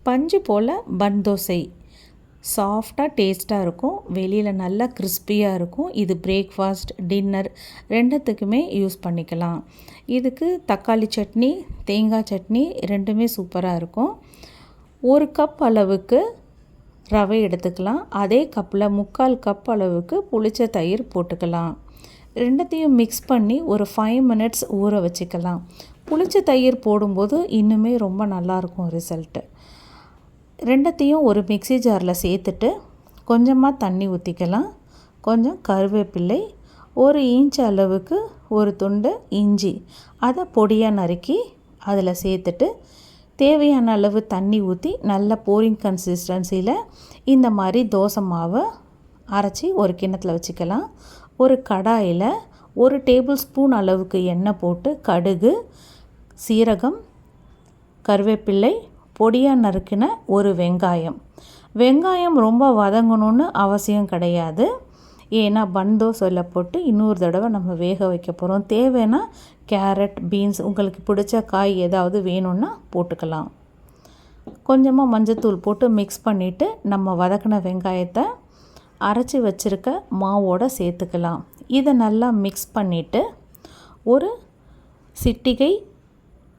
பஞ்சு போல் பன் தோசை சாஃப்டாக டேஸ்ட்டாக இருக்கும், வெளியில் நல்லா கிறிஸ்பியாக இருக்கும். இது பிரேக்ஃபாஸ்ட் டின்னர் ரெண்டுத்துக்குமே யூஸ் பண்ணிக்கலாம். இதுக்கு தக்காளி சட்னி தேங்காய் சட்னி ரெண்டுமே சூப்பராக இருக்கும். 1 கப் அளவுக்கு ரவை எடுத்துக்கலாம். அதே கப்பில் 3/4 கப் அளவுக்கு புளிச்ச தயிர் போட்டுக்கலாம். ரெண்டுத்தையும் மிக்ஸ் பண்ணி ஒரு 5 மினிட்ஸ் ஊற வச்சுக்கலாம். புளிச்ச தயிர் போடும்போது இன்னுமே ரொம்ப நல்லாயிருக்கும் ரிசல்ட்டு. ரெண்டுத்தையும் ஒரு மிக்ஸி ஜாரில் சேர்த்துட்டு கொஞ்சமாக தண்ணி ஊற்றிக்கலாம். கொஞ்சம் கருவேப்பிலை, 1 இன்ச் அளவுக்கு ஒரு துண்டு இஞ்சி, அதை பொடியாக நறுக்கி அதில் சேர்த்துட்டு தேவையான அளவு தண்ணி ஊற்றி நல்ல போரிங் கன்சிஸ்டன்சியில் இந்த மாதிரி தோசை மாவை அரைச்சி ஒரு கிண்ணத்தில் வச்சுக்கலாம். ஒரு கடாயில் 1 டேபிள் ஸ்பூன் அளவுக்கு எண்ணெய் போட்டு கடுகு, சீரகம், கருவேப்பிலை, பொடியாக நறுக்கின ஒரு வெங்காயம் ரொம்ப வதங்கணும்னு அவசியம் கிடையாது. ஏன்னா பன் தோசையில் போட்டு இன்னொரு தடவை நம்ம வேக வைக்க போகிறோம். தேவைன்னா கேரட், பீன்ஸ் உங்களுக்கு பிடிச்ச காய் ஏதாவது வேணும்னா போட்டுக்கலாம். கொஞ்சமாக மஞ்சத்தூள் போட்டு மிக்ஸ் பண்ணிவிட்டு நம்ம வதக்கின வெங்காயத்தை அரைச்சி வச்சுருக்க மாவோடு சேர்த்துக்கலாம். இதை நல்லா மிக்ஸ் பண்ணிவிட்டு ஒரு சிட்டிகை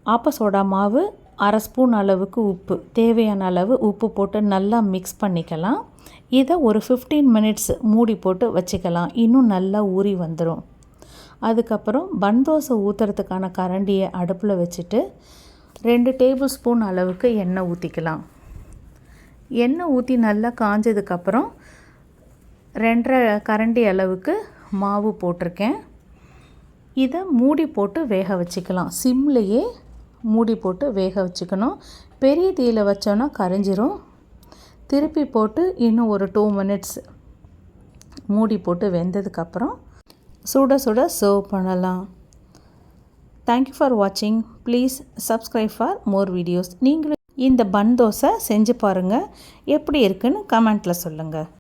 ஆப்ப சோடா மாவு, 1/2 ஸ்பூன் அளவுக்கு உப்பு, தேவையான அளவு உப்பு போட்டு நல்லா மிக்ஸ் பண்ணிக்கலாம். இதை ஒரு 15 மினிட்ஸ் மூடி போட்டு வச்சுக்கலாம். இன்னும் நல்லா ஊறி வந்துடும். அதுக்கப்புறம் பன் தோசை ஊற்றுறதுக்கான கரண்டியை அடுப்பில் வச்சுட்டு 2 டேபிள் ஸ்பூன் அளவுக்கு எண்ணெய் ஊற்றிக்கலாம். எண்ணெய் ஊற்றி நல்லா காஞ்சதுக்கப்புறம் 2.5 கரண்டி அளவுக்கு மாவு போட்டிருக்கேன். இதை மூடி போட்டு வேக வச்சுக்கலாம். சிம்லேயே மூடி போட்டு வேக வச்சுக்கணும். பெரிய தீயில் வச்சோன்னா கரைஞ்சிரும். திருப்பி போட்டு இன்னும் ஒரு 2 மினிட்ஸ் மூடி போட்டு வெந்ததுக்கப்புறம் சுட சுட சர்வ் பண்ணலாம். தேங்க்யூ ஃபார் வாட்சிங். Please subscribe for more videos. நீங்களும் இந்த பன் தோசை செஞ்சு பாருங்கள். எப்படி இருக்குன்னு கமெண்ட்டில் சொல்லுங்கள்.